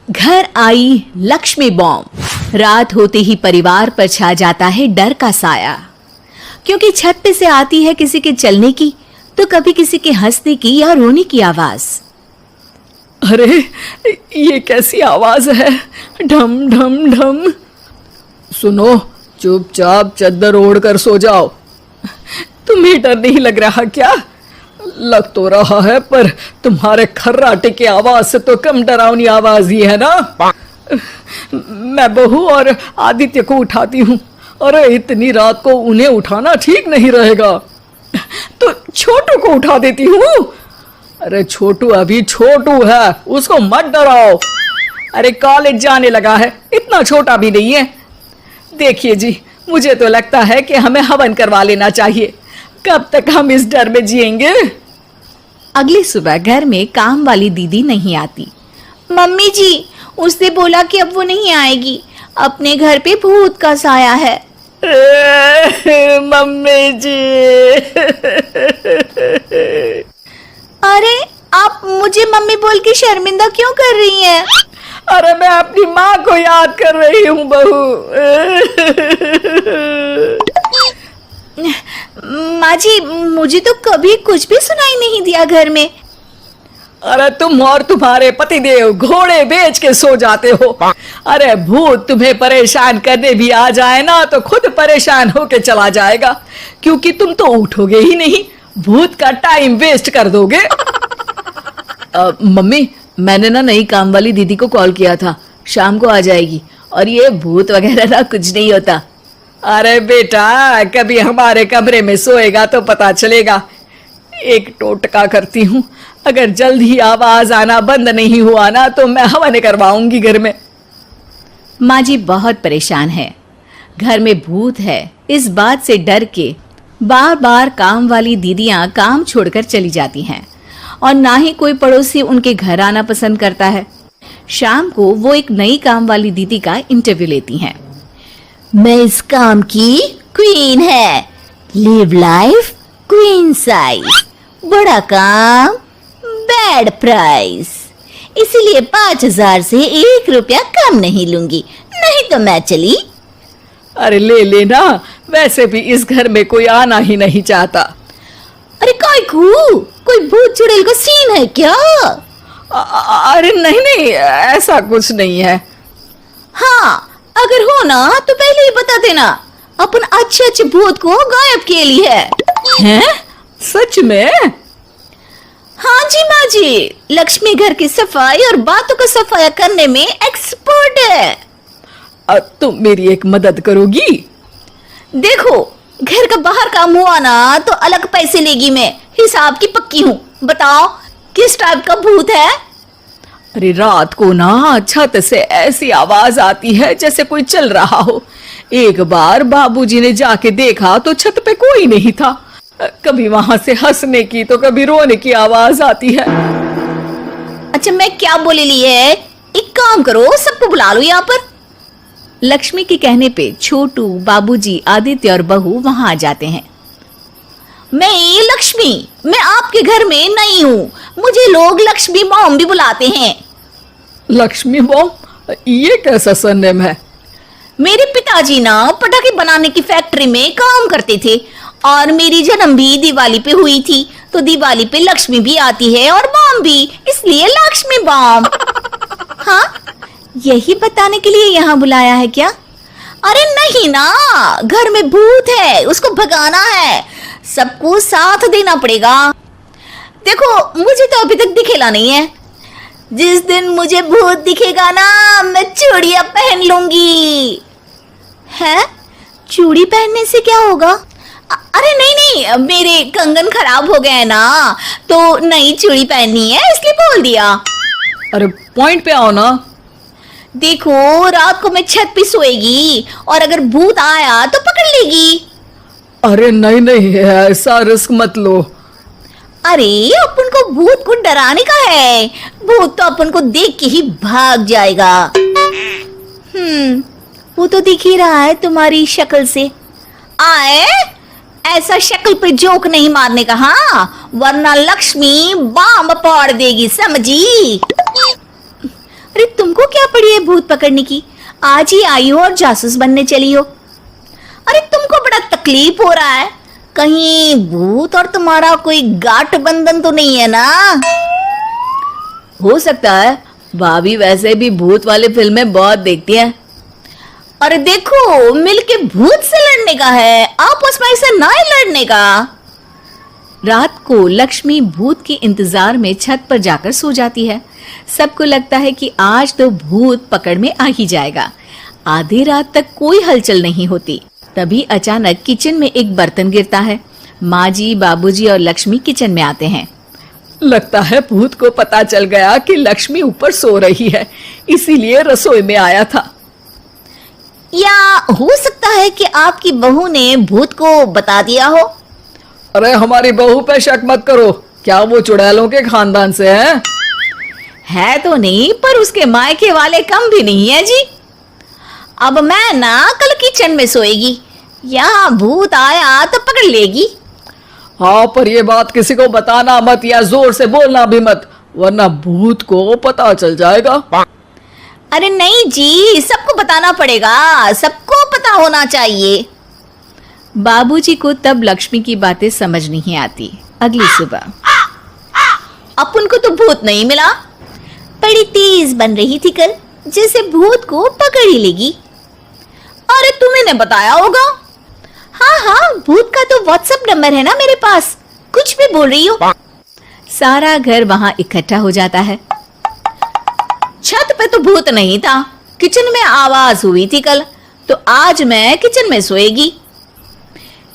घर आई लक्ष्मी बॉम्ब। रात होते ही परिवार पर छा जाता है डर का साया, क्योंकि छत पे से आती है किसी के चलने की तो कभी किसी के हंसने की या रोने की आवाज। अरे ये कैसी आवाज है? ढम ढम ढम। सुनो, चुपचाप चद्दर ओढ़ कर सो जाओ। तुम्हें डर नहीं लग रहा क्या? लग तो रहा है, पर तुम्हारे खर्राटे की आवाज से तो कम डरावनी आवाज ही है ना। मैं बहू और आदित्य को उठाती हूँ। अरे इतनी रात को उन्हें उठाना ठीक नहीं रहेगा, तो छोटू को उठा देती हूँ। अरे छोटू अभी छोटू है, उसको मत डराओ। अरे कॉलेज जाने लगा है, इतना छोटा भी नहीं है। देखिए जी, मुझे तो लगता है कि हमें हवन करवा लेना चाहिए। कब तक हम इस डर में जिएंगे? अगली सुबह घर में काम वाली दीदी नहीं आती। मम्मी जी, उसने बोला कि अब वो नहीं आएगी, अपने घर पे भूत का साया है। मम्मी जी। अरे आप मुझे मम्मी बोल के शर्मिंदा क्यों कर रही हैं? अरे मैं अपनी माँ को याद कर रही हूँ बहू। माँ जी, मुझे तो कभी कुछ भी सुनाई नहीं दिया घर में। अरे तुम और तुम्हारे पतिदेव घोड़े बेच के सो जाते हो। अरे भूत तुम्हें परेशान करने भी आ जाए ना तो खुद परेशान होके चला जाएगा, क्योंकि तुम तो उठोगे ही नहीं, भूत का टाइम वेस्ट कर दोगे। मम्मी, मैंने ना नई काम वाली दीदी को कॉल किया था, शाम को आ जाएगी, और ये भूत वगैरह ना कुछ नहीं होता। अरे बेटा, कभी हमारे कमरे में सोएगा तो पता चलेगा। एक टोटका करती हूँ, अगर जल्द ही आवाज आना बंद नहीं हुआ ना तो मैं हवन करवाऊंगी घर में। माँ जी बहुत परेशान है, घर में भूत है इस बात से डर के बार बार काम वाली दीदियां काम छोड़कर चली जाती हैं, और ना ही कोई पड़ोसी उनके घर आना पसंद करता है। शाम को वो एक नई काम वाली दीदी का इंटरव्यू लेती हैं। मैं इस काम की क्वीन है, लिव लाइफ क्वीन साइज, बड़ा काम बैड प्राइस, इसीलिए 5,000 से 1 रुपया कम नहीं लूंगी, नहीं तो मैं चली। अरे ले लेना, वैसे भी इस घर में कोई आना ही नहीं चाहता। अरे कोई भूत चुड़ैल का सीन है क्या? अरे नहीं नहीं, ऐसा कुछ नहीं है। हाँ, अगर हो ना तो पहले ही बता देना, अपन अच्छे भूत को गायब किए लिए है। सच में? हाँ जी माँ जी, लक्ष्मी घर की सफाई और बातों को सफाया करने में एक्सपर्ट है। तुम मेरी एक मदद करोगी? देखो, घर का बाहर काम हुआ ना तो अलग पैसे लेगी, मैं हिसाब की पक्की हूँ। बताओ किस टाइप का भूत है? अरे रात को ना छत से ऐसी आवाज आती है जैसे कोई चल रहा हो। एक बार बाबूजी ने जाके देखा तो छत पे कोई नहीं था। कभी वहां से हंसने की तो कभी रोने की आवाज आती है। अच्छा, मैं क्या बोले लिए है, एक काम करो, सबको बुला लो यहाँ पर। लक्ष्मी के कहने पे छोटू, बाबूजी, आदित्य और बहू वहां आ जाते हैं। मैं लक्ष्मी, मैं आपके घर में नई हूँ, मुझे लोग लक्ष्मी मॉम भी बुलाते हैं। लक्ष्मी मॉम? ये कैसा सरनेम है? मेरे पिताजी ना पटाखे बनाने की फैक्ट्री में काम करते थे, और मेरी जन्म भी दिवाली पे हुई थी, तो दिवाली पे लक्ष्मी भी आती है और बॉम्ब भी, इसलिए लक्ष्मी बॉम्ब। हाँ, यही बताने के लिए यहाँ बुलाया है क्या? अरे नहीं ना, घर में भूत है, उसको भगाना है, सबको साथ देना पड़ेगा। देखो, मुझे तो अभी तक दिखेला नहीं है, जिस दिन मुझे भूत दिखेगा ना मैं चूड़ियां पहन लूंगी। है? चूड़ी पहनने से क्या होगा? अरे नहीं, मेरे कंगन खराब हो गए ना, तो नई चूड़ी पहननी है इसलिए बोल दिया। अरे पॉइंट पे आओ ना। देखो, रात को मैं छत पे सोएगी और अगर भूत आया तो पकड़ लेगी। अरे नहीं नहीं, ऐसा रिस्क मत लो। अरे अपन को भूत को डराने का है, भूत तो अपन को देख के ही भाग जाएगा। वो तो दिख ही रहा है तुम्हारी शक्ल से। आए, ऐसा शक्ल पे जोक नहीं मारने का, हाँ, वरना लक्ष्मी बॉम्ब फोड़ देगी, समझी? अरे तुमको क्या पड़ी है भूत पकड़ने की। आज ही आई हो और जासूस बनने चली हो। अरे तुमको बड़ा तकलीफ हो रहा है, कहीं भूत और तुम्हारा कोई गांठ बंधन तो नहीं है ना? हो सकता है, भाभी वैसे भी भूत वाली फिल्में बहुत देखती हैं। अरे देखो, मिलके भूत से लड़ने का है, आपस में ऐसे ना ही लड़ने का। रात को लक्ष्मी भूत के इंतजार में छत पर जाकर सो जाती है। सबको लगता है कि आज तो भूत पकड़ में आ ही जाएगा। आधी रात तक कोई हलचल नहीं होती। तभी अचानक किचन में एक बर्तन गिरता है। माँ जी, बाबूजी और लक्ष्मी किचन में आते हैं। लगता है भूत को पता चल गया कि लक्ष्मी ऊपर सो रही है, इसीलिए रसोई में आया था। या हो सकता है कि आपकी बहू ने भूत को बता दिया हो। अरे हमारी बहू पे शक मत करो, क्या वो चुड़ैलों के खानदान से है तो नहीं, पर उसके मायके वाले कम भी नहीं है जी। अब मैं ना कल किचन में सोएगी, यहाँ भूत आया तो पकड़ लेगी। हाँ, पर ये बात किसी को बताना मत या जोर से बोलना भी मत, वरना भूत को पता चल जाएगा। अरे नहीं जी, सबको बताना पड़ेगा, सबको पता होना चाहिए। बाबूजी को तब लक्ष्मी की बातें समझ नहीं आती। अगली सुबह अपन को तो भूत नहीं मिला, बड़ी तेज बन रही थी कल, जैसे भूत को पकड़ ही लेगी। अरे तुम्हें बताया होगा। हाँ हाँ, भूत का तो व्हाट्सएप नंबर है ना मेरे पास, कुछ भी बोल रही हो। सारा घर वहां इकट्ठा हो जाता है। छत पे तो भूत नहीं था, किचन में आवाज हुई थी कल, तो आज मैं किचन में सोएगी।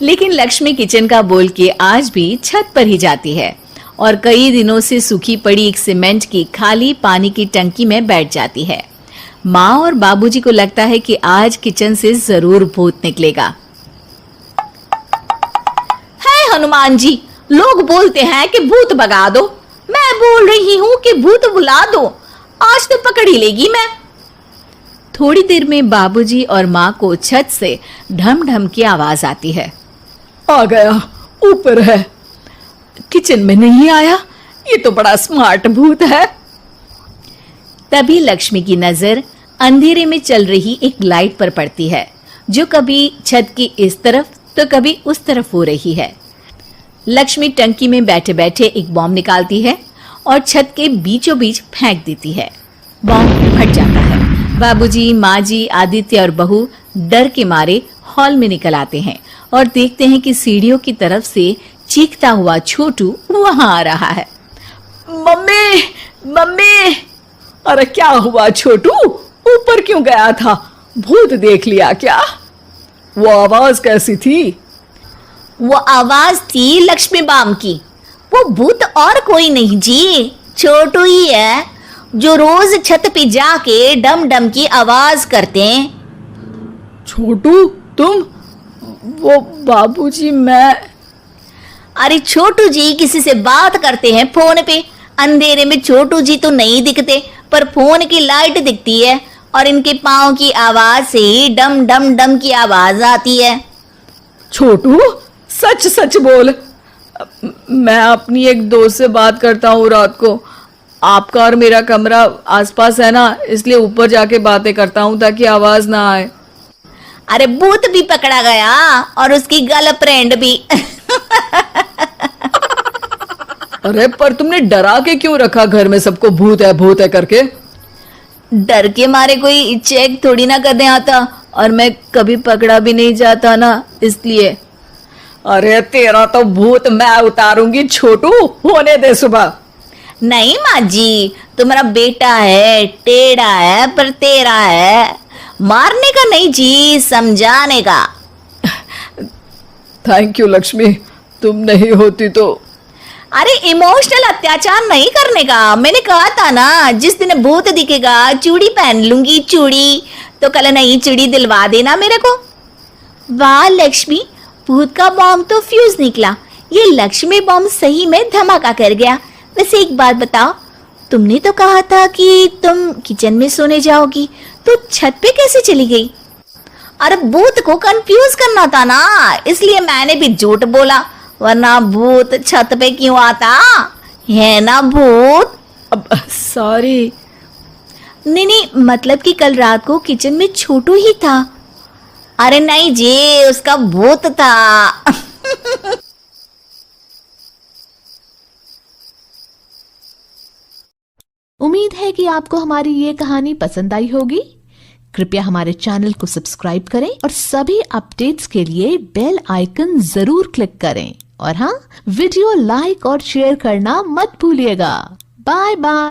लेकिन लक्ष्मी किचन का बोल के आज भी छत पर ही जाती है और कई दिनों से सूखी पड़ी एक सीमेंट की खाली पानी की टंकी में बैठ जाती है। माँ और बाबूजी को लगता है कि आज किचन से जरूर भूत निकलेगा। है हनुमान जी, लोग बोलते हैं कि भूत भगा दो, मैं बोल रही हूँ कि भूत बुला दो, आज तो पकड़ ही लेगी मैं। थोड़ी देर में बाबूजी और माँ को छत से ढम ढम की आवाज आती है। आ गया, ऊपर है, किचन में नहीं आया, ये तो बड़ा स्मार्ट भूत है। तभी लक्ष्मी की नजर अंधेरे में चल रही एक लाइट पर पड़ती है, जो कभी छत की इस तरफ तो कभी उस तरफ हो रही है। लक्ष्मी टंकी में बैठे बैठे एक बॉम्ब निकालती है और छत के बीचों बीच फेंक देती है। बॉम्ब फट जाता है। बाबूजी, माँ जी, आदित्य और बहू डर के मारे हॉल में निकल आते हैं और देखते हैं कि सीढ़ियों की तरफ से चीखता हुआ छोटू वहां आ रहा है। Mummy, mummy! अरे क्या हुआ छोटू, ऊपर क्यों गया था? भूत देख लिया क्या? वो आवाज कैसी थी? वो आवाज थी लक्ष्मी बाम की। वो भूत और कोई नहीं जी, छोटू ही है, जो रोज छत पे जाके डम डम की आवाज करते हैं। छोटू तुम? वो बाबूजी मैं। अरे छोटू जी किसी से बात करते हैं फोन पे, अंधेरे में छोटू जी तो नहीं दिखते, पर फोन की लाइट दिखती है और इनके पाँव की आवाज से ही डम डम डम की आवाज आती है। छोटू सच सच बोल। मैं अपनी एक दोस्त से बात करता हूँ रात को। आपका और मेरा कमरा आसपास है ना, इसलिए ऊपर जाके बातें करता हूँ ताकि आवाज ना आए। अरे भूत भी पकड़ा गया और उसकी गर्लफ्रेंड भी। अरे पर तुमने डरा के क्यों रखा घर में सबको भूत है करके? डर के मारे कोई चेक थोड़ी ना करने आता, और मैं कभी पकड़ा भी नहीं जाता ना, इसलिए। अरे तेरा तो भूत मैं उतारूंगी छोटू, होने दे सुबह। नहीं माँ जी, तुम्हारा बेटा है, टेढ़ा है पर तेरा है, मारने का नहीं जी, समझाने का। थैंक यू लक्ष्मी, तुम नहीं होती तो। अरे इमोशनल अत्याचार नहीं करने का, मैंने कहा था ना, जिस दिन भूत दिखेगा चूड़ी पहन लूंगी, चूड़ी तो कल नई चूड़ी दिलवा देना मेरे को। वाह लक्ष्मी, भूत का बॉम्ब तो फ्यूज निकला, ये लक्ष्मी बॉम्ब सही में धमाका कर गया। वैसे एक बात बताओ, तुमने तो कहा था कि तुम किचन में सोने जाओगी, तो छत पे कैसे चली गई? अरे भूत को कंफ्यूज करना था ना, इसलिए मैंने भी झूठ बोला, वरना भूत छत पे क्यों आता है ना भूत। अब सॉरी। नहीं नहीं, मतलब कि कल रात को किचन में छोटू ही था। अरे नहीं जी, उसका भूत था। उम्मीद है कि आपको हमारी ये कहानी पसंद आई होगी। कृपया हमारे चैनल को सब्सक्राइब करें और सभी अपडेट्स के लिए बेल आइकन जरूर क्लिक करें। और हाँ, वीडियो लाइक और शेयर करना मत भूलिएगा। Bye bye.